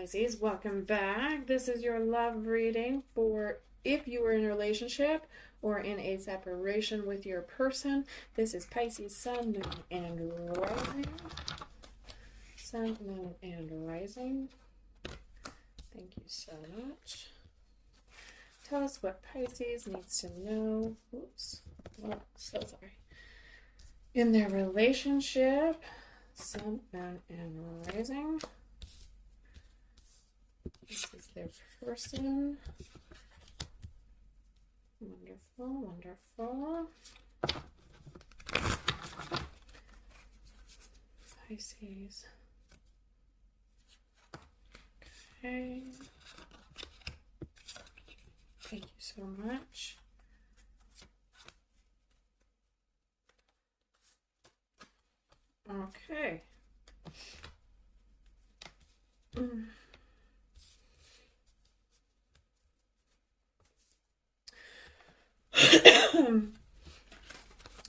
Pisces, welcome back. This is your love reading for if you are in a relationship or in a separation with your person. This is Pisces, Sun, Moon, and Rising. Sun, Moon, and Rising. Thank you so much. Tell us what Pisces needs to know. Oops. Oh, so sorry. In their relationship, Sun, Moon, and Rising. This is their person. Wonderful, wonderful. Pisces. Okay. Thank you so much. Okay.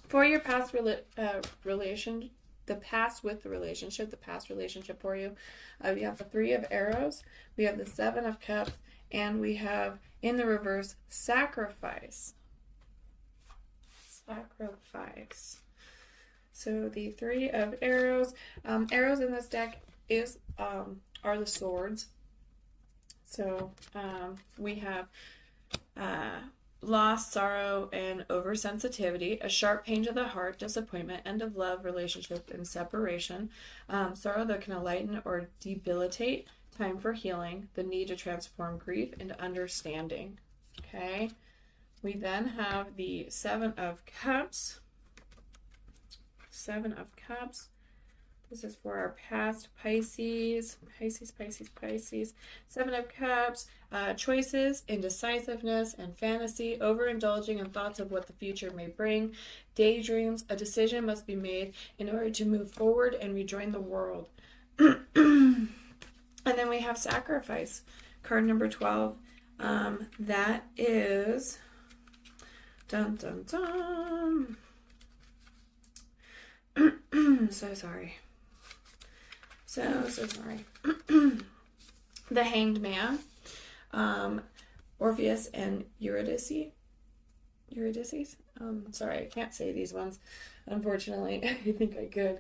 For your past relation, the past with the relationship, the past relationship for you, we have the Three of Arrows, we have the Seven of Cups, and we have, in the reverse, Sacrifice. Sacrifice. So the Three of Arrows. Arrows in this deck are the swords. So we have loss, sorrow, and oversensitivity, a sharp pain to the heart, disappointment, end of love, relationship, and separation. Sorrow that can enlighten or debilitate, time for healing, the need to transform grief into understanding. Okay. We then have the Seven of Cups. Seven of Cups. This is for our past Pisces. Pisces. Seven of Cups. Choices, indecisiveness, and fantasy. Overindulging in thoughts of what the future may bring. Daydreams. A decision must be made in order to move forward and rejoin the world. And then we have Sacrifice. Card number 12. That is... Dun, dun, dun. So sorry. So sorry. The Hanged Man, Orpheus and Eurydice. Sorry, I can't say these ones, unfortunately. I think I could.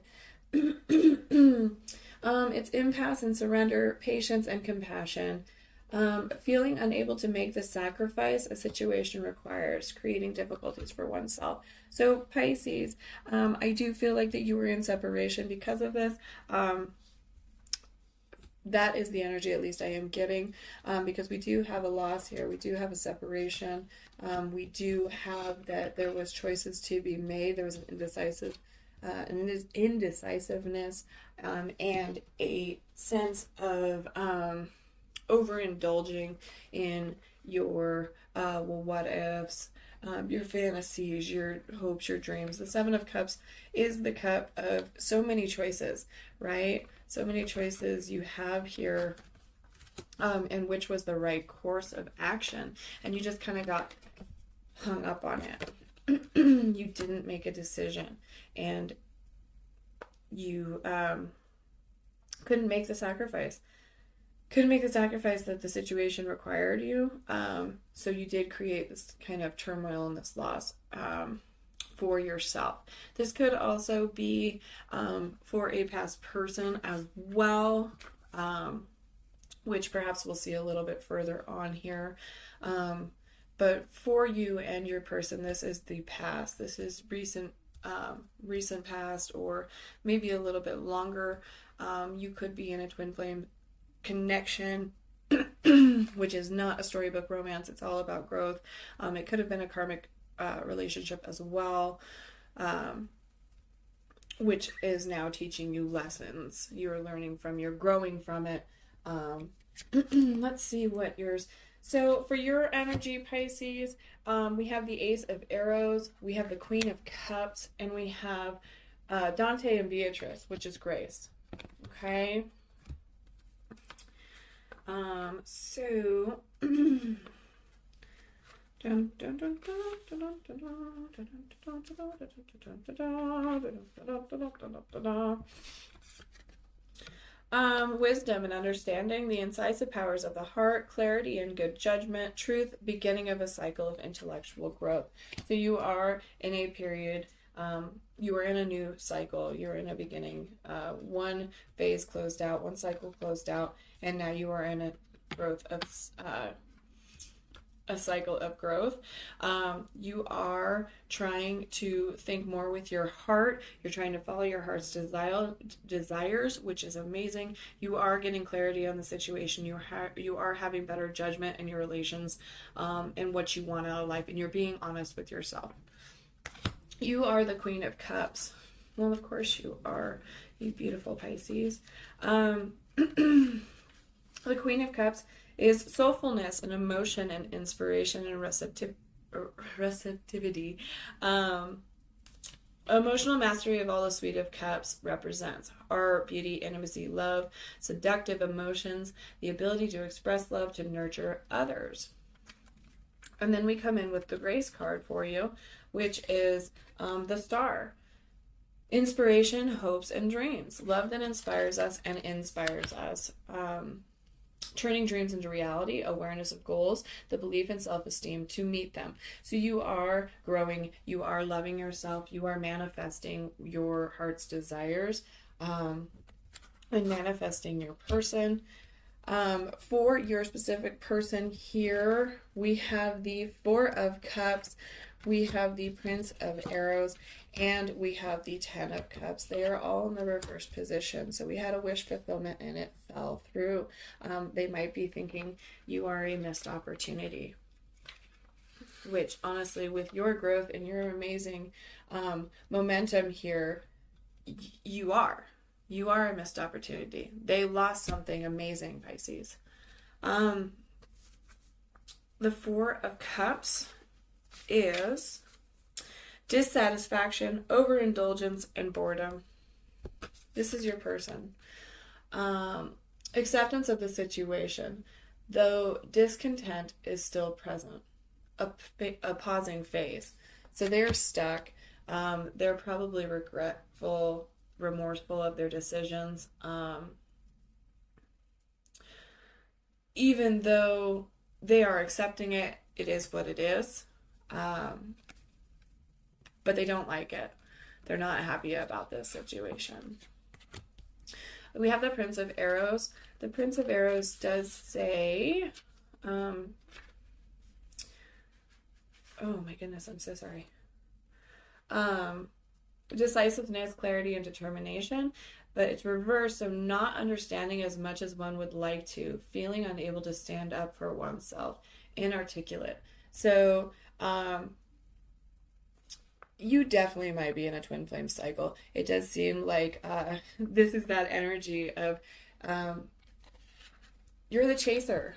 It's impasse and surrender, patience and compassion. Feeling unable to make the sacrifice a situation requires, creating difficulties for oneself. So Pisces, I do feel like that you were in separation because of this. That is the energy, at least I am getting, because we do have a loss here. We do have a separation. We do have that there was choices to be made. There was an indecisiveness, and a sense of overindulging in your what ifs, your fantasies, your hopes, your dreams. The Seven of Cups is the cup of so many choices, right? So many choices you have here, and which was the right course of action, and you just kind of got hung up on it. You didn't make a decision, and you couldn't make the sacrifice. Couldn't make the sacrifice that the situation required you. So you did create this kind of turmoil and this loss for yourself. This could also be for a past person as well, which perhaps we'll see a little bit further on here. But for you and your person, this is the past. This is recent past, or maybe a little bit longer. You could be in a twin flame connection, which is not a storybook romance. It's all about growth. It could have been a karmic relationship as well, which is now teaching you lessons. You're learning from, you're growing from it. Let's see what yours. So for your energy, Pisces, we have the Ace of Arrows, we have the Queen of Cups, and we have Dante and Beatrice, which is Grace. Okay. So Wisdom and understanding, the incisive powers of the heart, clarity and good judgment, truth, beginning of a cycle of intellectual growth. So you are in a period, you are in a new cycle. You're in a beginning. One phase closed out, one cycle closed out, and now you are in a cycle of growth. You are trying to think more with your heart. You're trying to follow your heart's desires, which is amazing. You are getting clarity on the situation. You are having better judgment in your relations, and what you want out of life, and you're being honest with yourself. You are the Queen of Cups. Well, of course you are, you beautiful Pisces. The Queen of Cups is soulfulness and emotion and inspiration and receptivity. Emotional mastery of all the Suite of Cups represents art, beauty, intimacy, love, seductive emotions, the ability to express love, to nurture others. And then we come in with the Grace card for you, which is the Star. Inspiration, hopes, and dreams. Love that inspires us and inspires us. Turning dreams into reality, awareness of goals, the belief in self-esteem to meet them. So you are growing, you are loving yourself, you are manifesting your heart's desires, and manifesting your person. For your specific person here, we have the Four of Cups, we have the Prince of Arrows, and we have the Ten of Cups. They are all in the reverse position. So we had a wish fulfillment and it fell through. They might be thinking you are a missed opportunity, which honestly, with your growth and your amazing momentum here, you are. You are a missed opportunity. They lost something amazing, Pisces. The Four of Cups is dissatisfaction, overindulgence, and boredom. This is your person. Acceptance of the situation, though discontent is still present. A pausing phase. So they're stuck. They're probably regretful, remorseful of their decisions. Even though they are accepting it, it is what it is. But they don't like it. They're not happy about this situation. We have the Prince of Arrows. The Prince of Arrows does say, oh my goodness, I'm so sorry. Decisiveness, clarity, and determination, but it's reversed, so not understanding as much as one would like to, feeling unable to stand up for oneself, inarticulate. So, you definitely might be in a twin flame cycle. It does seem like this is that energy of you're the chaser,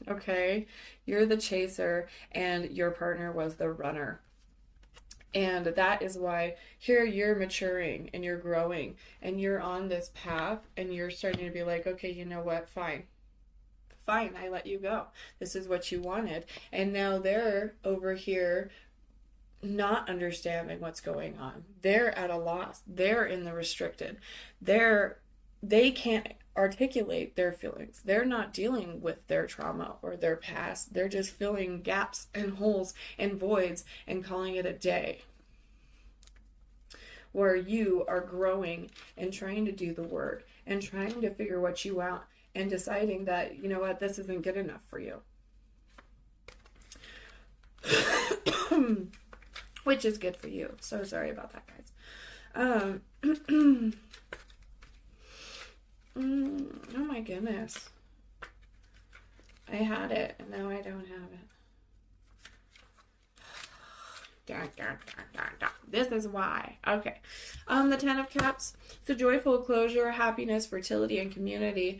okay? You're the chaser and your partner was the runner. And that is why here you're maturing and you're growing and you're on this path and you're starting to be like, okay, you know what? Fine, I let you go. This is what you wanted. And now they're over here not understanding what's going on. They're at a loss. They're in the restricted. They can't articulate their feelings. They're not dealing with their trauma or their past. They're just filling gaps and holes and voids and calling it a day. Where you are growing and trying to do the work and trying to figure what you want and deciding that, you know what, this isn't good enough for you. Which is good for you. So sorry about that, guys. Oh my goodness. I had it and now I don't have it. This is why. Okay. The Ten of Cups. So joyful closure, happiness, fertility, and community.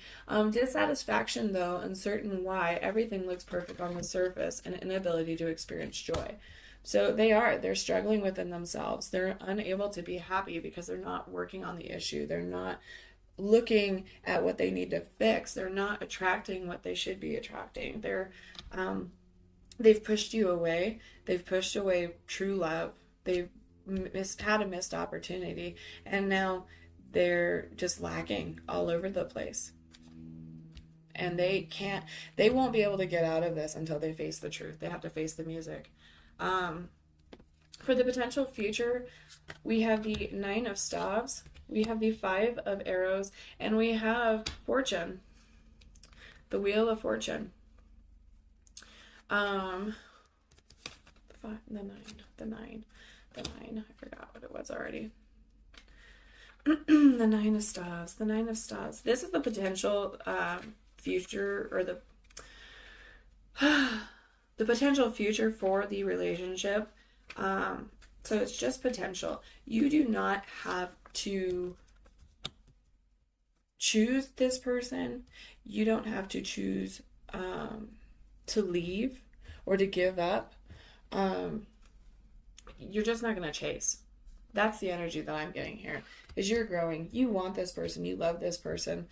Dissatisfaction, though, uncertain why. Everything looks perfect on the surface, and inability to experience joy. So they're struggling within themselves. They're unable to be happy because they're not working on the issue. They're not looking at what they need to fix. They're not attracting what they should be attracting. They've pushed you away. They've pushed away true love. They've had a missed opportunity. And now they're just lacking all over the place. And they won't be able to get out of this until they face the truth. They have to face the music. For the potential future, we have the Nine of Staves, we have the Five of Arrows, and we have Fortune, the Wheel of Fortune. The nine. I forgot what it was already. The Nine of Staves. The Nine of Staves. This is the potential future, or the potential future for the relationship. So it's just potential. You do not have to choose this person. You don't have to choose to leave or to give up. You're just not going to chase. That's the energy that I'm getting here. Is you're growing. You want this person. You love this person.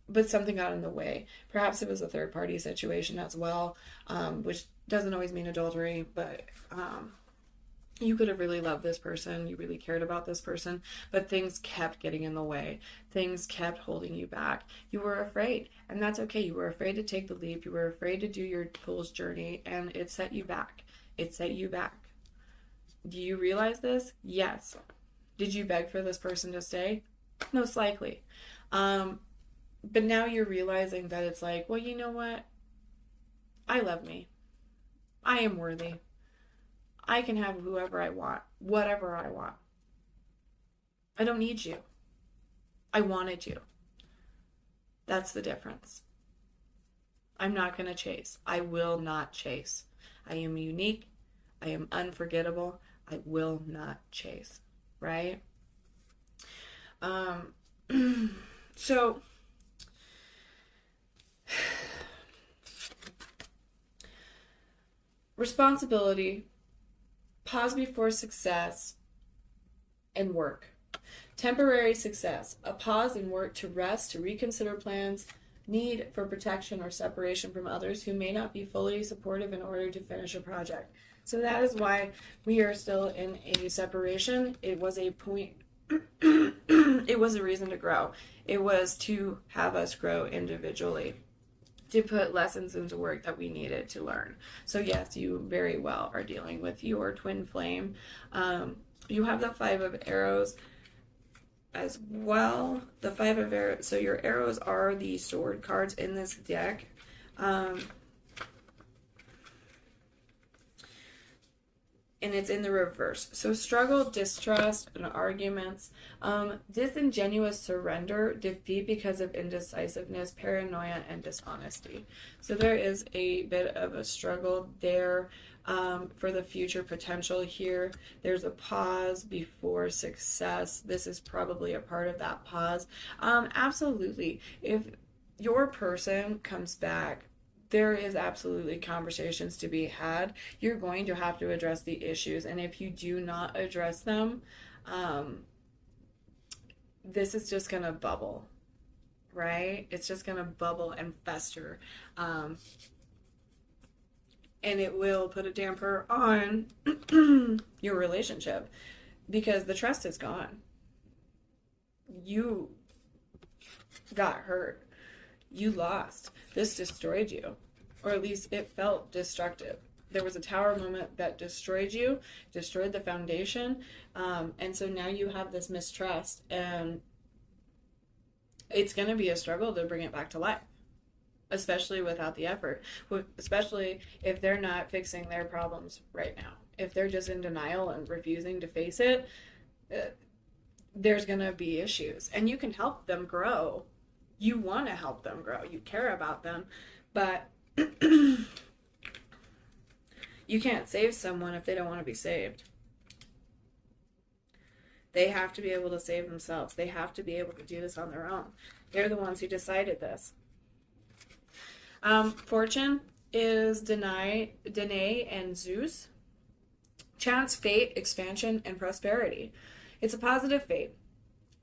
But something got in the way. Perhaps it was a third party situation as well, which doesn't always mean adultery, but you could have really loved this person. You really cared about this person, but things kept getting in the way. Things kept holding you back. You were afraid, and that's okay. You were afraid to take the leap. You were afraid to do your fool's journey, and it set you back. It set you back. Do you realize this? Yes. Did you beg for this person to stay? Most likely. But now you're realizing that it's like, well, you know what? I love me. I am worthy. I can have whoever I want, whatever I want. I don't need you. I wanted you. That's the difference. I'm not going to chase. I will not chase. I am unique. I am unforgettable. I will not chase. Right? So, responsibility, pause before success, and work. Temporary success, a pause in work to rest, to reconsider plans, need for protection or separation from others who may not be fully supportive in order to finish a project. So that is why we are still in a separation. It was a point, it was a reason to grow. It was to have us grow individually, to put lessons into work that we needed to learn. So yes, you very well are dealing with your twin flame. You have the Five of Arrows as well. The Five of Arrows, so your arrows are the sword cards in this deck. And it's in the reverse. So struggle, distrust, and arguments, disingenuous surrender, defeat because of indecisiveness, paranoia, and dishonesty. So there is a bit of a struggle there for the future potential here. There's a pause before success. This is probably a part of that pause. Absolutely. If your person comes back, there is absolutely conversations to be had. You're going to have to address the issues. And if you do not address them, this is just going to bubble, right? It's just going to bubble and fester. And it will put a damper on your relationship because the trust is gone. You got hurt. You lost. This destroyed you, or at least it felt destructive. There was a tower moment that destroyed you, destroyed the foundation, and so now you have this mistrust, and it's going to be a struggle to bring it back to life, especially without the effort, especially if they're not fixing their problems right now. If they're just in denial and refusing to face it, there's going to be issues, and you can help them grow. You want to help them grow. You care about them, but you can't save someone if they don't want to be saved. They have to be able to save themselves. They have to be able to do this on their own. They're the ones who decided this. Fortune is Danae and Zeus. Chance, fate, expansion, and prosperity. It's a positive fate.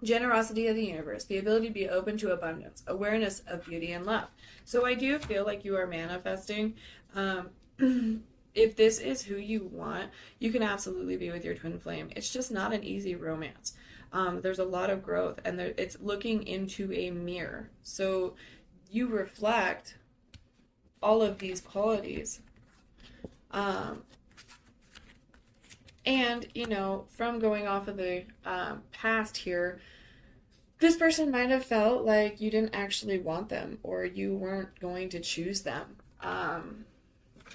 Generosity of the universe, the ability to be open to abundance, awareness of beauty and love. So I do feel like you are manifesting. If this is who you want, you can absolutely be with your twin flame. It's just not an easy romance. There's a lot of growth, and it's looking into a mirror. So you reflect all of these qualities. And, you know, from going off of the past here, this person might have felt like you didn't actually want them, or you weren't going to choose them.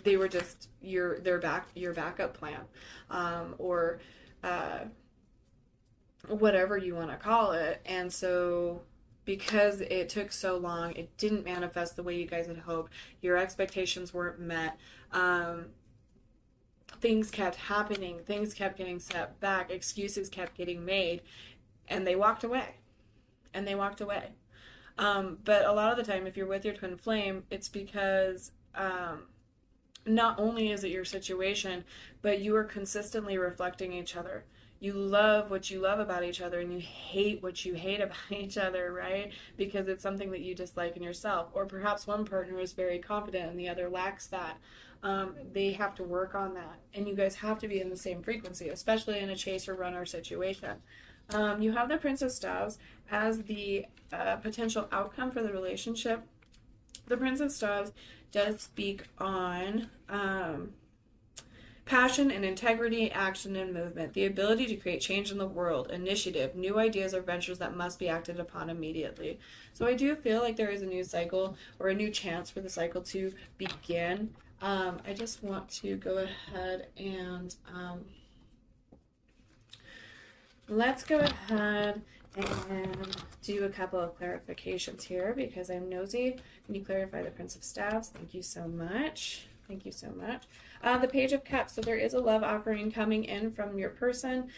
They were just your backup plan, or whatever you want to call it. And so because it took so long, it didn't manifest the way you guys had hoped. Your expectations weren't met. Things kept happening. Things kept getting set back. Excuses kept getting made, and they walked away. And they walked away. But a lot of the time, if you're with your twin flame, it's because not only is it your situation, but you are consistently reflecting each other. You love what you love about each other, and you hate what you hate about each other, right? Because it's something that you dislike in yourself. Or perhaps one partner is very confident and the other lacks that. They have to work on that. And you guys have to be in the same frequency, especially in a chase or runner situation. You have the Prince of Staves as the potential outcome for the relationship. The Prince of Staves does speak on passion and integrity, action and movement, the ability to create change in the world, initiative, new ideas or ventures that must be acted upon immediately. So I do feel like there is a new cycle, or a new chance for the cycle to begin. I just want to go ahead and let's go ahead and do a couple of clarifications here, because I'm nosy. Can you clarify the Prince of Staves? Thank you so much. Thank you so much. The Page of Cups. So there is a love offering coming in from your person.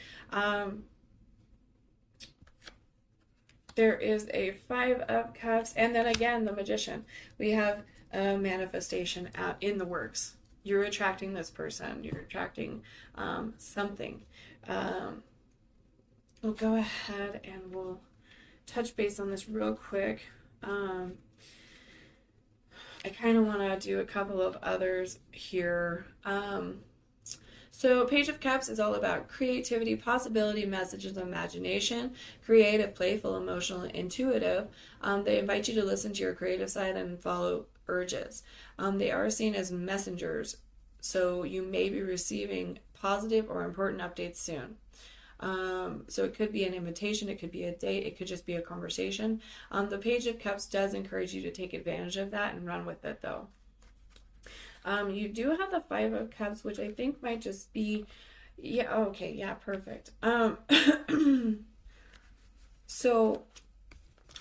There is a Five of Cups. And then again, the Magician. We have a manifestation out in the works. You're attracting this person. You're attracting something. We'll go ahead and we'll touch base on this real quick. I kind of want to do a couple of others here. So Page of Cups is all about creativity, possibility, messages, imagination, creative, playful, emotional, and intuitive. They invite you to listen to your creative side and follow urges. They are seen as messengers, so you may be receiving positive or important updates soon. So it could be an invitation, it could be a date, it could just be a conversation. The Page of Cups does encourage you to take advantage of that and run with it, though. You do have the Five of Cups, which I think might just be, yeah, okay, yeah, perfect. So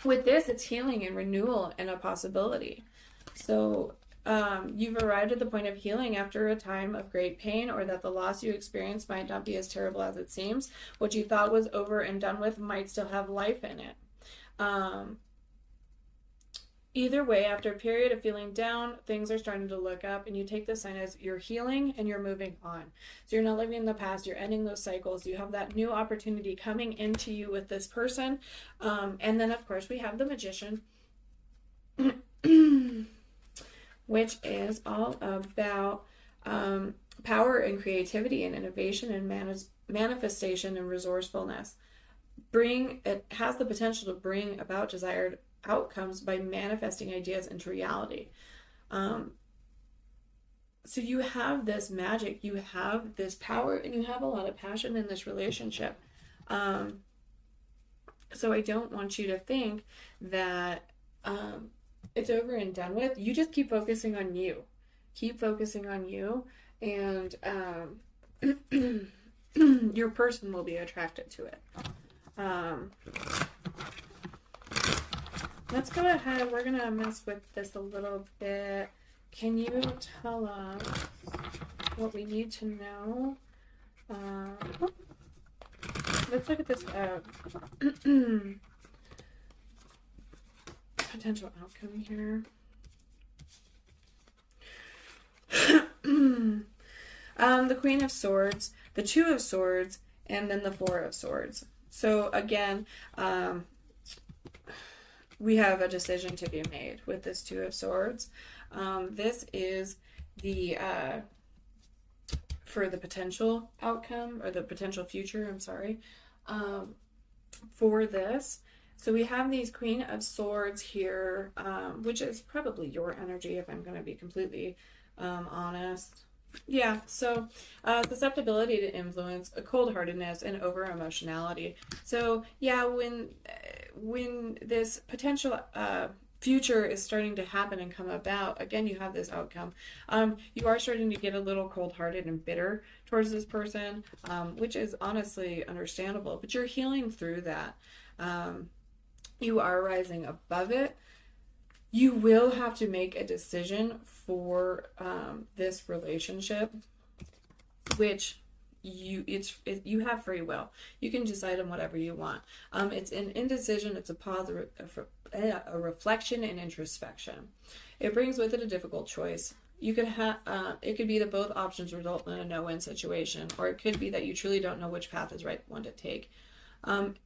with this, it's healing and renewal and a possibility. So you've arrived at the point of healing after a time of great pain, or that the loss you experienced might not be as terrible as it seems. What you thought was over and done with might still have life in it. Either way, after a period of feeling down, things are starting to look up, and you take this sign as you're healing and you're moving on. So you're not living in the past, you're ending those cycles. You have that new opportunity coming into you with this person. And then, of course, we have the Magician, which is all about power and creativity and innovation and manifestation and resourcefulness. It has the potential to bring about desired outcomes by manifesting ideas into reality. So you have this magic, you have this power, and you have a lot of passion in this relationship. So I don't want you to think that it's over and done with. You just keep focusing on you. Keep focusing on you, and your person will be attracted to it. Let's go ahead. We're going to mess with this a little bit. Can you tell us what we need to know? Let's look at this potential outcome here. The Queen of Swords, the Two of Swords, and then the Four of Swords. So again, we have a decision to be made with this Two of Swords. This is the for the potential outcome, or the potential future, I'm sorry. for this. So we have these Queen of Swords here, which is probably your energy if I'm going to be completely honest. Yeah, so susceptibility to influence, a cold-heartedness, and over-emotionality. So yeah, when this potential future is starting to happen and come about, again, you have this outcome. You are starting to get a little cold-hearted and bitter towards this person, which is honestly understandable, but you're healing through that. You are rising above it. You will have to make a decision for this relationship, which you have free will. You can decide on whatever you want. It's an indecision. It's a pause, a reflection, and introspection. It brings with it a difficult choice. You could have it could be that both options result in a no-win situation, or it could be that you truly don't know which path is right one to take.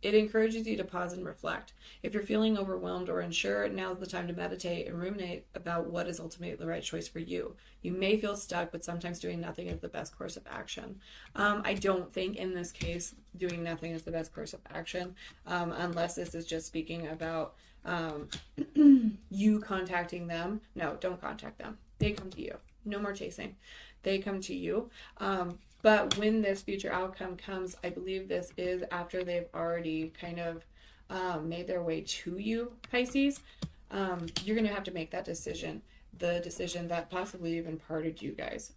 It encourages you to pause and reflect. If you're feeling overwhelmed or unsure, now's the time to meditate and ruminate about what is ultimately the right choice for you. You may feel stuck, but sometimes doing nothing is the best course of action. I don't think in this case doing nothing is the best course of action, unless this is just speaking about you contacting them. No, don't contact them. They come to you. No more chasing. They come to you. But when this future outcome comes, I believe this is after they've already kind of made their way to you, Pisces. You're going to have to make that decision, the decision that possibly even parted you guys.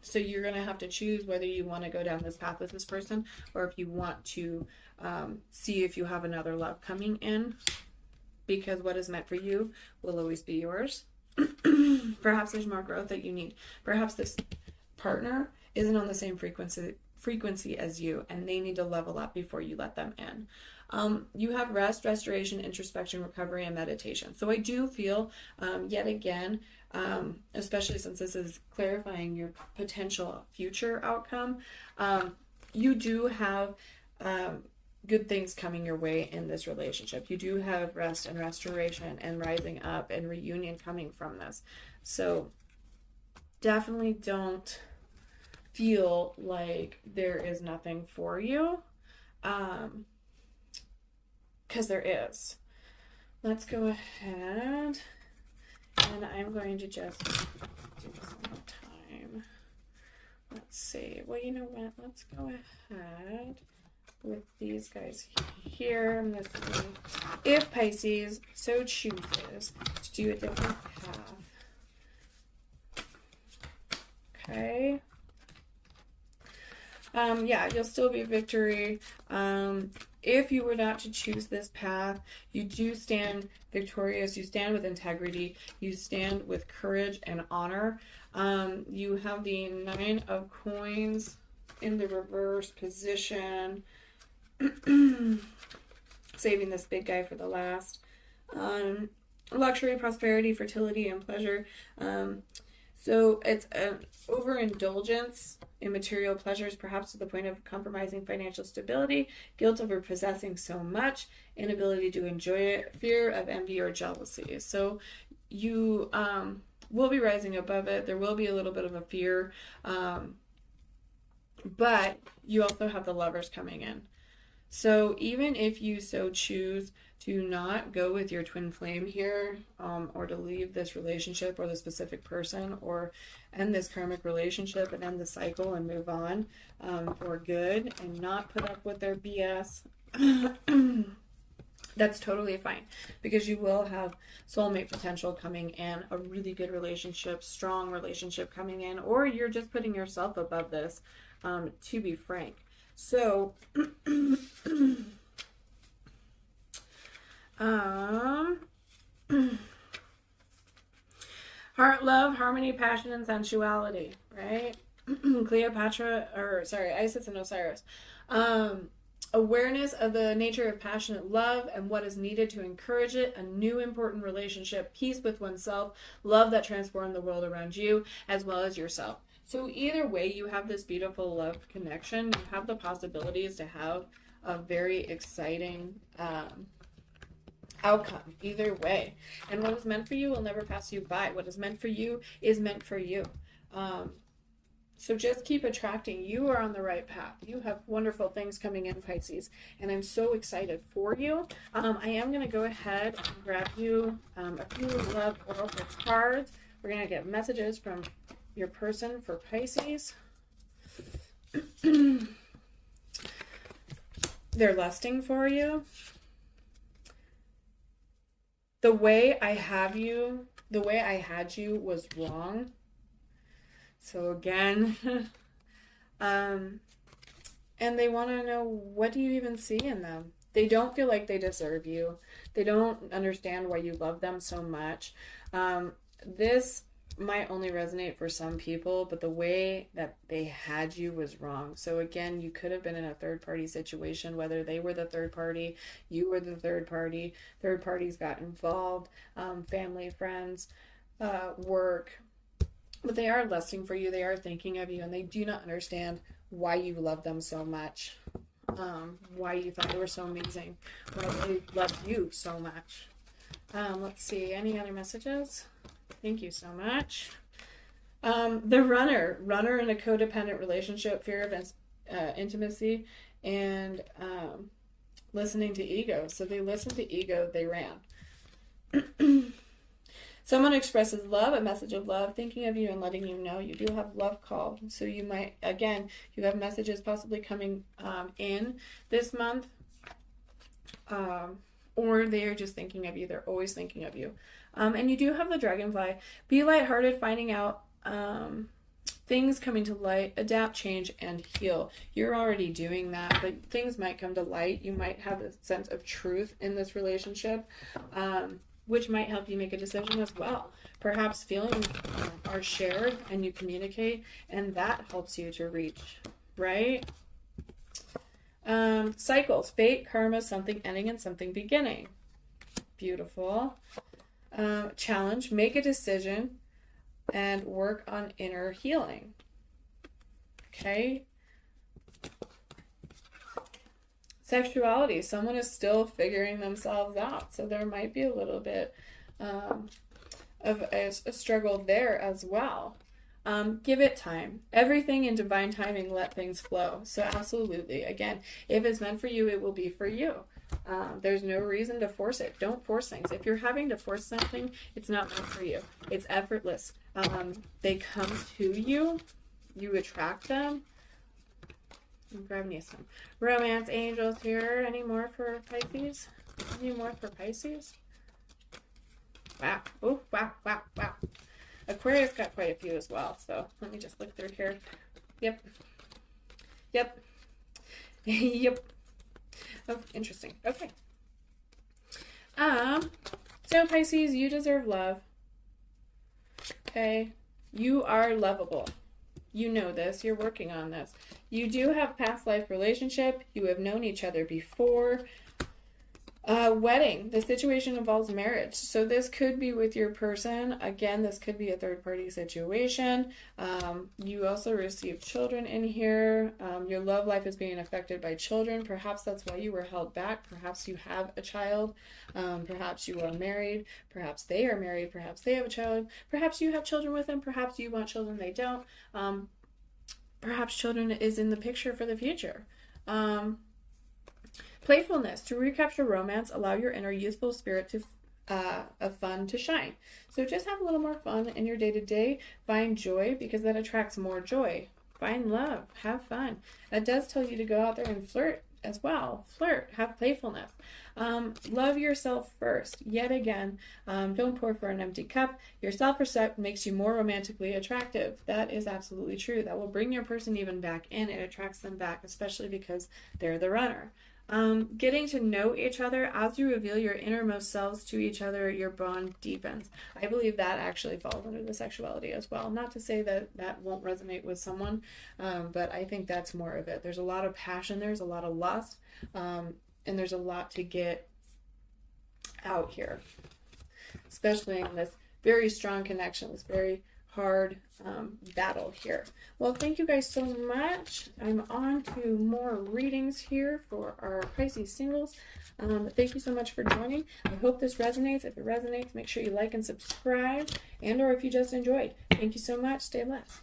So you're going to have to choose whether you want to go down this path with this person, or if you want to see if you have another love coming in, because what is meant for you will always be yours. Perhaps there's more growth that you need. Perhaps this partner isn't on the same frequency as you, and they need to level up before you let them in. You have rest, restoration, introspection, recovery, and meditation. So I do feel, yet again, especially since this is clarifying your potential future outcome, you do have good things coming your way in this relationship. You do have rest and restoration and rising up and reunion coming from this. So definitely don't feel like there is nothing for you, because there is. Let's go ahead, and I'm going to just do this one more time. Let's see. Well, you know what? Let's go ahead with these guys here. I'm going to see if Pisces so chooses to do a different path. Okay. Yeah, you'll still be victory. If you were not to choose this path, you do stand victorious. You stand with integrity. You stand with courage and honor. You have the 9 of Coins in the reverse position. Saving this big guy for the last. Luxury, prosperity, fertility, and pleasure. So it's an overindulgence in material pleasures, perhaps to the point of compromising financial stability, guilt over possessing so much, inability to enjoy it, fear of envy or jealousy. So you will be rising above it. There will be a little bit of a fear, but you also have the Lovers coming in. So even if you so choose to not go with your twin flame here, or to leave this relationship or the specific person, or end this karmic relationship and end the cycle and move on for good and not put up with their BS, that's totally fine, because you will have soulmate potential coming in, a really good relationship, strong relationship coming in, or you're just putting yourself above this, to be frank. So, heart, love, harmony, passion, and sensuality, right? Isis and Osiris. Awareness of the nature of passionate love and what is needed to encourage it, a new important relationship, peace with oneself, love that transformed the world around you, as well as yourself. So either way, you have this beautiful love connection. You have the possibilities to have a very exciting outcome either way. And what is meant for you will never pass you by. What is meant for you is meant for you. So just keep attracting. You are on the right path. You have wonderful things coming in, Pisces, and I'm so excited for you. I am going to go ahead and grab you a few love oracle cards. We're going to get messages from your person for Pisces. They're lusting for you. The way I had you was wrong. So again, and they want to know, what do you even see in them? They don't feel like they deserve you. They don't understand why you love them so much. This might only resonate for some people, but the way that they had you was wrong. So again, you could have been in a third party situation, whether they were the third party, you were the third party, third parties got involved, family, friends, work. But they are lusting for you, they are thinking of you, and they do not understand why you love them so much, why you thought they were so amazing, why they love you so much. Let's see, any other messages? Thank you so much. The runner in a codependent relationship, fear of intimacy, and listening to ego. So they listened to ego, they ran. Someone expresses love, a message of love, thinking of you and letting you know. You do have love call. So you might, again, you have messages possibly coming in this month. Or they are just thinking of you. They're always thinking of you. And you do have the dragonfly. Be lighthearted, finding out things coming to light, adapt, change, and heal. You're already doing that, but things might come to light. You might have a sense of truth in this relationship, which might help you make a decision as well. Perhaps feelings are shared and you communicate, and that helps you to reach, right? Cycles, fate, karma, something ending and something beginning. Beautiful. Challenge, make a decision and work on inner healing. Okay. Sexuality, someone is still figuring themselves out, so there might be a little bit of a struggle there as well. Give it time. Everything in divine timing, let things flow. So absolutely, again, if it's meant for you, it will be for you. There's no reason to force it. Don't force things. If you're having to force something, it's not meant for you. It's effortless. They come to you. You attract them. I'm grabbing you some romance angels here. Any more for Pisces? Any more for Pisces? Wow. Oh, wow, wow, wow. Aquarius got quite a few as well. So let me just look through here. Yep. Yep. Yep. Oh, interesting. Okay. So Pisces, you deserve love. Okay. You are lovable. You know this. You're working on this. You do have past life relationship. You have known each other before. Wedding. The situation involves marriage. So this could be with your person. Again, this could be a third party situation. You also receive children in here. Your love life is being affected by children. Perhaps that's why you were held back. Perhaps you have a child. Perhaps you are married. Perhaps they are married. Perhaps they have a child. Perhaps you have children with them. Perhaps you want children, they don't. Perhaps children is in the picture for the future. Playfulness. To recapture romance, allow your inner youthful spirit to of fun to shine. So just have a little more fun in your day-to-day. Find joy, because that attracts more joy. Find love. Have fun. That does tell you to go out there and flirt as well. Flirt. Have playfulness. Love yourself first. Yet again, don't pour for an empty cup. Your self-respect makes you more romantically attractive. That is absolutely true. That will bring your person even back in. It attracts them back, especially because they're the runner. Getting to know each other. As you reveal your innermost selves to each other, your bond deepens. I believe that actually falls under the sexuality as well. Not to say that that won't resonate with someone, but I think that's more of it. There's a lot of passion, there's a lot of lust, and there's a lot to get out here, especially in this very strong connection, this very hard battle here. Well, thank you guys so much. I'm on to more readings here for our Pisces singles. Thank you so much for joining. I hope this resonates. If it resonates, make sure you like and subscribe, and or if you just enjoyed. Thank you so much. Stay blessed.